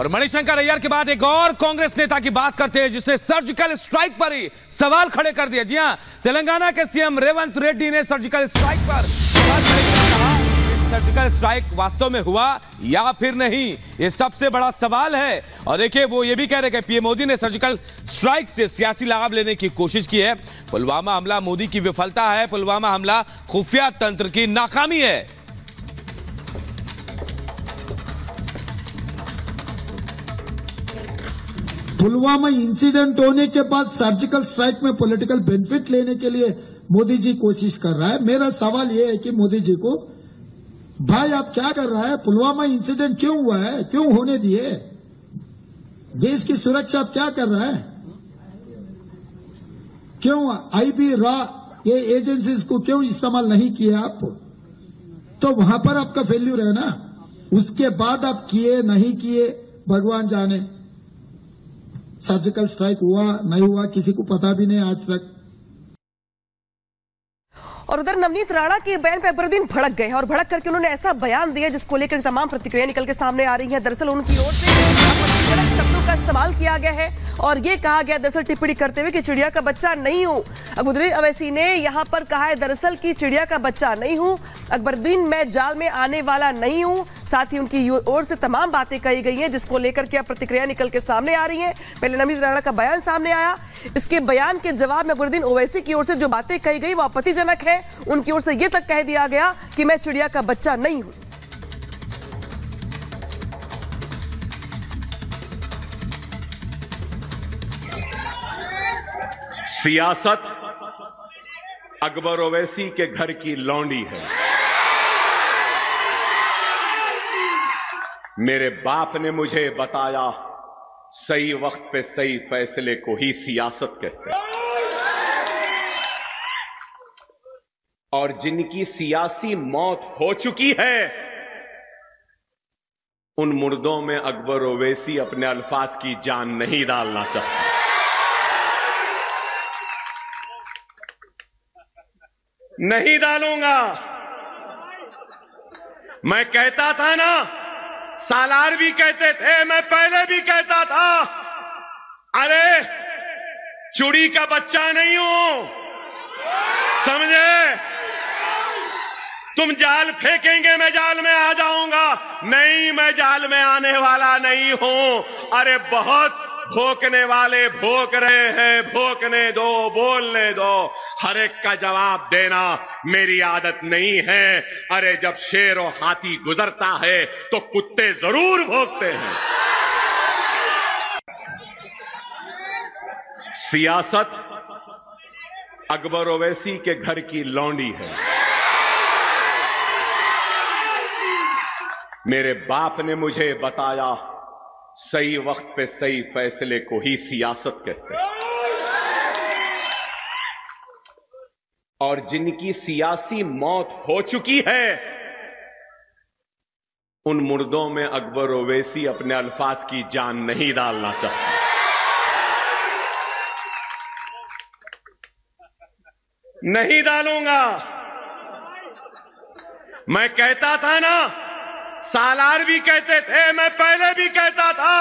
और मणिशंकर अय्यर के बाद एक और कांग्रेस नेता की बात करते हैं जिसने सर्जिकल स्ट्राइक पर ही सवाल खड़े कर दिए। जी हां, तेलंगाना के सीएम रेवंत रेड्डी ने सर्जिकल स्ट्राइक पर सवाल खड़े कर कहा सर्जिकल स्ट्राइक वास्तव में हुआ या फिर नहीं, ये सबसे बड़ा सवाल है। और देखिए वो ये भी कह रहे हैं कि पीएम मोदी ने सर्जिकल स्ट्राइक से सियासी लाभ लेने की कोशिश की है। पुलवामा हमला मोदी की विफलता है, पुलवामा हमला खुफिया तंत्र की नाकामी है। पुलवामा इंसिडेंट होने के बाद सर्जिकल स्ट्राइक में पॉलिटिकल बेनिफिट लेने के लिए मोदी जी कोशिश कर रहा है। मेरा सवाल यह है कि मोदी जी को, भाई आप क्या कर रहा है? पुलवामा इंसिडेंट क्यों हुआ है, क्यों होने दिए? देश की सुरक्षा आप क्या कर रहा है? क्यों आईबी रॉ ये एजेंसीज को क्यों इस्तेमाल नहीं किए आप? तो वहां पर आपका फेल्यूर है ना। उसके बाद आप किए नहीं किए भगवान जाने। सर्जिकल स्ट्राइक हुआ नहीं हुआ किसी को पता भी नहीं आज तक। और उधर नवनीत राणा के बयान पर अकबरुद्दीन भड़क गए और भड़क करके उन्होंने ऐसा बयान दिया जिसको लेकर तमाम प्रतिक्रिया निकल के सामने आ रही हैं। दरअसल उनकी ओर से आपत्तिजनक शब्दों का इस्तेमाल किया गया है और ये कहा गया दरअसल टिप्पणी करते हुए कि चिड़िया का बच्चा नहीं हूं। अकबरुद्दीन अवैसी ने यहां पर कहा है दरअसल की चिड़िया का बच्चा नहीं हूं, अकबरुद्दीन मैं जाल में आने वाला नहीं हूं। साथ ही उनकी ओर से तमाम बातें कही गई हैं जिसको लेकर के अब प्रतिक्रिया निकल के सामने आ रही है। पहले नवनीत राणा का बयान सामने आया, इसके बयान के जवाब में अकबरुद्दीन ओवैसी की ओर से जो बातें कही गई वो आपत्तिजनक है। उनकी ओर से यह तक कह दिया गया कि मैं चिड़िया का बच्चा नहीं हूं। सियासत अकबर ओवैसी के घर की लौंडी है। मेरे बाप ने मुझे बताया सही वक्त पे सही फैसले को ही सियासत कहते हैं। और जिनकी सियासी मौत हो चुकी है उन मुर्दों में अकबर ओवैसी अपने अल्फाज की जान नहीं डालना चाहता। नहीं डालूंगा। मैं कहता था ना, सालार भी कहते थे, मैं पहले भी कहता था, अरे चुड़ी का बच्चा नहीं हूं, समझे? तुम जाल फेंकेंगे मैं जाल में आ जाऊंगा। नहीं, मैं जाल में आने वाला नहीं हूं। अरे बहुत भोंकने वाले भोंक रहे हैं, भोंकने दो, बोलने दो। हर एक का जवाब देना मेरी आदत नहीं है। अरे जब शेर और हाथी गुजरता है तो कुत्ते जरूर भौंकते हैं। सियासत अकबर ओवैसी के घर की लौंडी है। मेरे बाप ने मुझे बताया सही वक्त पे सही फैसले को ही सियासत कहते हैं। और जिनकी सियासी मौत हो चुकी है उन मुर्दों में अकबर ओवैसी अपने अल्फाज की जान नहीं डालना चाहता। नहीं डालूंगा। मैं कहता था ना, सालार भी कहते थे, मैं पहले भी कहता था,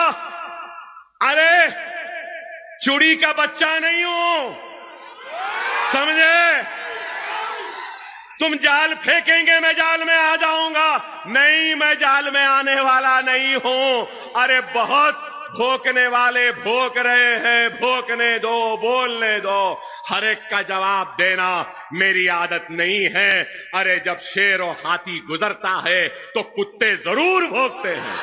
अरे चुड़ी का बच्चा नहीं हूं, समझे? तुम जाल फेंकेंगे मैं जाल में आ जाऊंगा। नहीं, मैं जाल में आने वाला नहीं हूं। अरे बहुत भोंकने वाले भोंक रहे हैं, भोंकने दो, बोलने दो। हर एक का जवाब देना मेरी आदत नहीं है। अरे जब शेर और हाथी गुजरता है तो कुत्ते जरूर भौंकते हैं।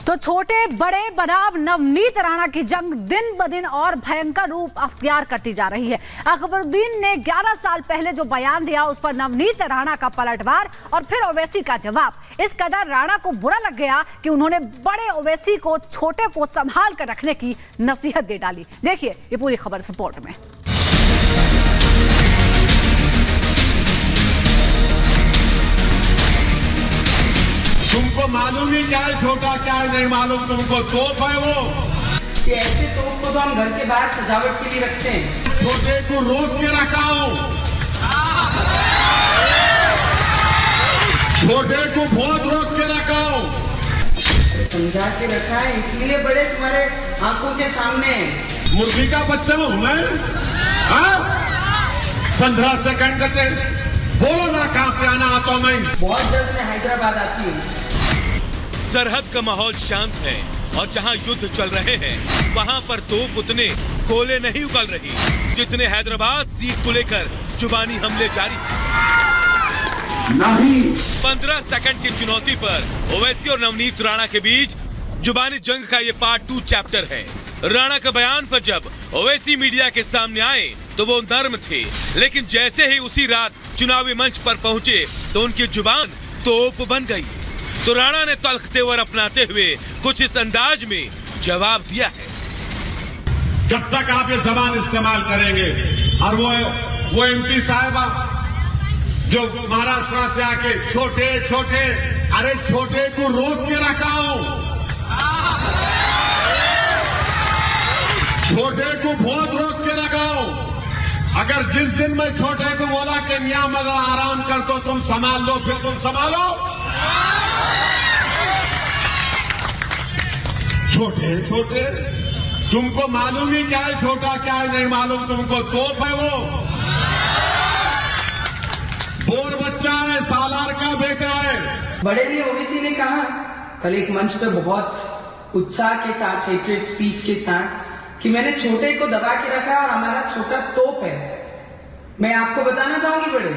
तो छोटे बड़े बनाम नवनीत राणा की जंग दिन ब दिन और भयंकर रूप अख्तियार करती जा रही है। अकबरुद्दीन ने 11 साल पहले जो बयान दिया उस पर नवनीत राणा का पलटवार और फिर ओवैसी का जवाब। इस कदर राणा को बुरा लग गया कि उन्होंने बड़े ओवैसी को छोटे को संभाल कर रखने की नसीहत दे डाली। देखिए ये पूरी खबर इस रिपोर्ट में। तुमको मालूम ही क्या है छोटा, क्या है नहीं मालूम तुमको। तोप है वो। कि ऐसे तोप को तो हम घर के बाहर सजावट के लिए रखते हैं। छोटे को रोक के रखा हूं। को बहुत रोक के रखा हूं। समझा के रखा है इसलिए बड़े तुम्हारे आंखों के सामने। मुर्गी का बच्चा हूं मैं? 15 सेकंड करते बोलो ना, कहां पे आना आता हूं मैं। बहुत जल्द मैं हैदराबाद आती हूँ। सरहद का माहौल शांत है और जहां युद्ध चल रहे हैं वहां पर तोप उतने गोले नहीं उगल रही जितने हैदराबाद सीट को लेकर जुबानी हमले जारी नहीं। 15 सेकंड की चुनौती पर ओवैसी और नवनीत राणा के बीच जुबानी जंग का ये पार्ट 2 चैप्टर है। राणा का बयान पर जब ओवैसी मीडिया के सामने आए तो वो नर्म थे, लेकिन जैसे ही उसी रात चुनावी मंच पर पहुंचे तो उनकी जुबान तोप बन गई। तो राणा ने तल्ख तेवर अपनाते हुए कुछ इस अंदाज में जवाब दिया है। जब तक आप ये जबान इस्तेमाल करेंगे और वो एमपी साहिबा जो महाराष्ट्र से आके छोटे छोटे, अरे छोटे को रोक के रखा हूं, छोटे को बहुत रोक के रखा हूं। अगर जिस दिन मैं छोटे को बोला कि मियां मजा आराम कर तो तुम संभाल लो, फिर तुम संभालो। छोटे छोटे, तुमको मालूम ही क्या है छोटा क्या है नहीं मालूम तुमको। तोप है वो, बोर बच्चा है, सालार का बेटा है। बड़े ने ओवैसी ने कहा कल एक मंच पे बहुत उत्साह के साथ, हेट्रेड स्पीच के साथ, कि मैंने छोटे को दबा के रखा और हमारा छोटा तोप है। मैं आपको बताना चाहूंगी बड़े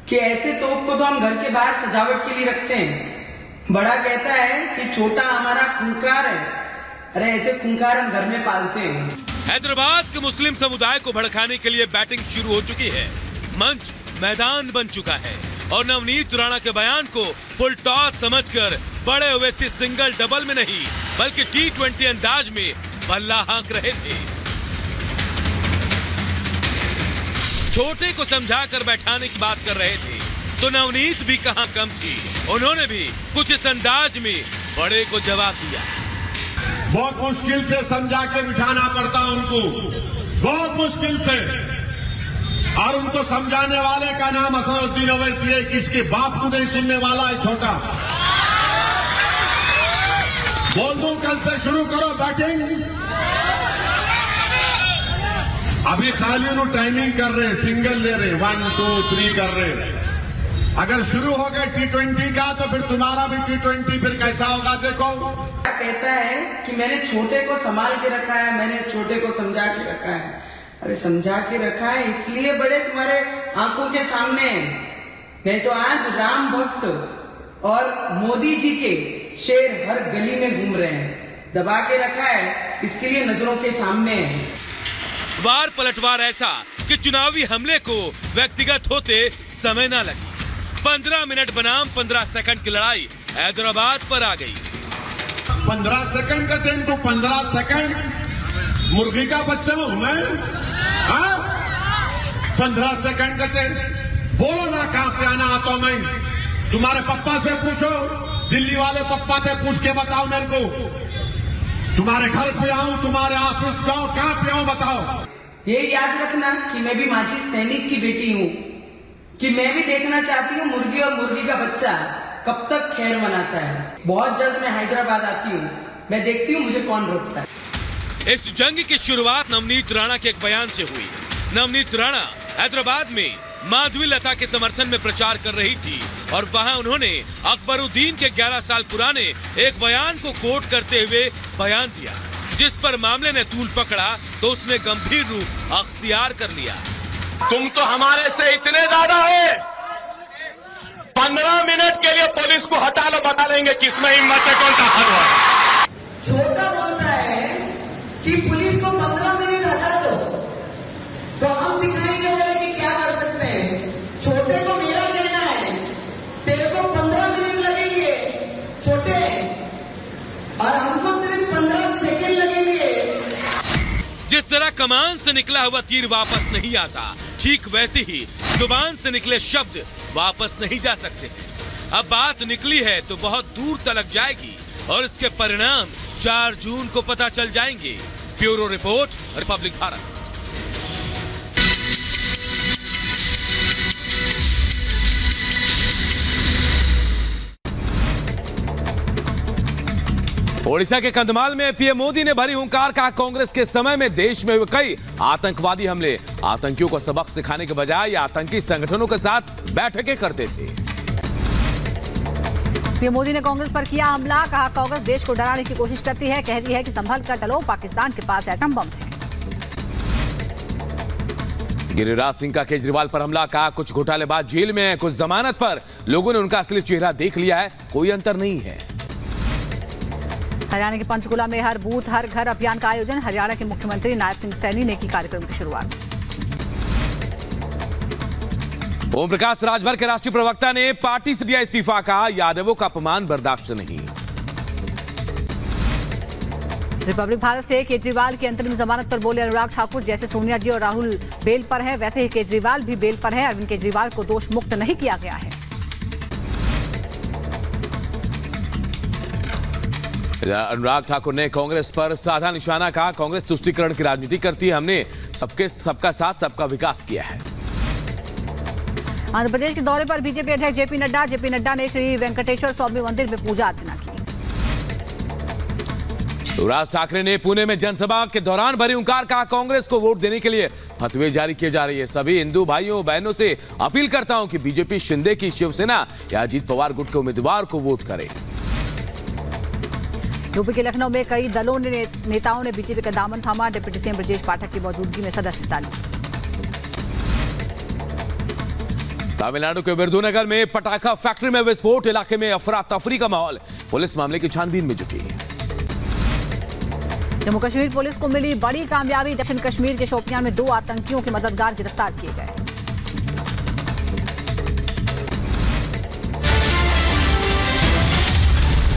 कि ऐसे तोप को तो हम घर के बाहर सजावट के लिए रखते हैं। बड़ा कहता है कि छोटा हमारा खूंखार है, अरे ऐसे खूंखार हम घर में पालते हैं। हैदराबाद के मुस्लिम समुदाय को भड़काने के लिए बैटिंग शुरू हो चुकी है। मंच मैदान बन चुका है और नवनीत राणा के बयान को फुल टॉस समझकर बड़े ओवैसी सिंगल डबल में नहीं बल्कि T20 अंदाज में बल्ला हाँक रहे थे। छोटे को समझाकर बैठाने की बात कर रहे थे तो नवनीत भी कहां कम थी, उन्होंने भी कुछ इस अंदाज में बड़े को जवाब दिया। बहुत मुश्किल से समझा के बिठाना पड़ता उनको, बहुत मुश्किल से, और उनको समझाने वाले का नाम असदुद्दीन ओवैसी है, किसके बाप को नहीं सुनने वाला है छोटा। बोल दूं कल से शुरू करो बैटिंग। अभी खाली उन्होंने टाइमिंग कर रहे, सिंगल ले रहे, 1 2 3 कर रहे। अगर शुरू हो गए T20 का तो फिर तुम्हारा भी T20 फिर कैसा होगा देखो। कहता है कि मैंने छोटे को संभाल के रखा है, मैंने छोटे को समझा के रखा है। अरे समझा के रखा है इसलिए बड़े तुम्हारे आंखों के सामने, नहीं तो आज राम भक्त और मोदी जी के शेर हर गली में घूम रहे हैं। दबा के रखा है इसके लिए नजरों के सामने है। वार पलटवार ऐसा कि चुनावी हमले को व्यक्तिगत होते समय न लगे। 15 मिनट बनाम 15 सेकंड की लड़ाई हैदराबाद पर आ गई। 15 सेकंड का दिन तो 15 सेकंड मुर्गी का बच्चा हूं मैं? 15 सेकंड का दिन बोलो ना, कहां पे आना आता हूं मैं। तुम्हारे पप्पा से पूछो, दिल्ली वाले पप्पा से पूछ के बताओ मेरे को। तुम्हारे घर पे आऊं, तुम्हारे ऑफिस जाऊं, कहां पे आऊं बताओ। ये याद रखना कि मैं भी माजी सैनिक की बेटी हूँ, कि मैं भी देखना चाहती हूँ मुर्गी और मुर्गी का बच्चा कब तक खैर मनाता है। बहुत जल्द मैं हैदराबाद आती हूँ, मैं देखती हूँ मुझे कौन रोकता है। इस जंग की शुरुआत नवनीत राणा के एक बयान से हुई। नवनीत राणा हैदराबाद में माधवी लता के समर्थन में प्रचार कर रही थी और वहां उन्होंने अकबरुद्दीन के 11 साल पुराने एक बयान को कोट करते हुए बयान दिया, जिस पर मामले ने तूल पकड़ा तो उसने गंभीर रूप अख्तियार कर लिया। तुम तो हमारे से इतने ज्यादा है, 15 मिनट के लिए पुलिस को हटा लो, बता देंगे किसमें हिम्मत है, कौन ताकत है। छोटा बोलता है कि पुलिस को 15 मिनट हटा दो, तो हम दिखाएंगे कि क्या कर सकते हैं। छोटे को मेरा कहना है तेरे को 15 मिनट लगेंगे छोटे, और हमको सिर्फ 15 सेकंड लगेंगे। जिस तरह कमान से निकला हुआ तीर वापस नहीं आता, ठीक वैसे ही जुबान से निकले शब्द वापस नहीं जा सकते। अब बात निकली है तो बहुत दूर तलक जाएगी और इसके परिणाम 4 जून को पता चल जाएंगे। Bureau report, Republic Bharat. Odisha के कंधमाल में पीएम मोदी ने भरी हुंकार, कहा कांग्रेस के समय में देश में हुए कई आतंकवादी हमले, आतंकियों को सबक सिखाने के बजाय आतंकी संगठनों के साथ बैठकें करते थे। पीएम मोदी ने कांग्रेस पर किया हमला, कहा कांग्रेस देश को डराने की कोशिश करती है, कहती है कि संभल कर चलो, पाकिस्तान के पास एटम बम है। गिरिराज सिंह का केजरीवाल पर हमला, कहा कुछ घोटालेबाज जेल में है, कुछ जमानत पर, लोगों ने उनका असली चेहरा देख लिया है, कोई अंतर नहीं है। हरियाणा के पंचकुला में हर बूथ हर घर अभियान का आयोजन, हरियाणा के मुख्यमंत्री नायब सिंह सैनी ने की कार्यक्रम की शुरुआत। ओम प्रकाश राजभर के राष्ट्रीय प्रवक्ता ने पार्टी से दिया इस्तीफा, कहा यादवों का अपमान बर्दाश्त नहीं। रिपब्लिक भारत से केजरीवाल की अंतरिम जमानत पर बोले अनुराग ठाकुर, जैसे सोनिया जी और राहुल बेल पर है वैसे ही केजरीवाल भी बेल पर है, अरविंद केजरीवाल को दोष मुक्त नहीं किया गया है। अनुराग ठाकुर ने कांग्रेस पर साधा निशाना, कहा कांग्रेस तुष्टीकरण की राजनीति करती है, हमने सबका साथ सबका विकास किया है। आंध्र प्रदेश के दौरे पर बीजेपी अध्यक्ष जेपी नड्डा ने श्री वेंकटेश्वर स्वामी मंदिर में पूजा अर्चना की। राज ठाकरे ने पुणे में जनसभा के दौरान भरी हुंकार, कहा कांग्रेस को वोट देने के लिए फतवे जारी किए जा रही है, सभी हिंदू भाइयों बहनों से अपील करता हूं कि बीजेपी शिंदे की शिवसेना या अजीत पवार गुट के उम्मीदवार को वोट करे। यूपी के लखनऊ में कई दलों ने नेताओं ने बीजेपी का दामन थामा, डिप्टी सीएम ब्रजेश पाठक की मौजूदगी में सदस्यता ली। तमिलनाडु के विरुधुनगर में पटाखा फैक्ट्री में विस्फोट, इलाके में अफरा तफरी का माहौल, पुलिस मामले की छानबीन में जुटी। जम्मू कश्मीर पुलिस को मिली बड़ी कामयाबी, दक्षिण कश्मीर के शोपियां में 2 आतंकियों के मददगार गिरफ्तार किए गए।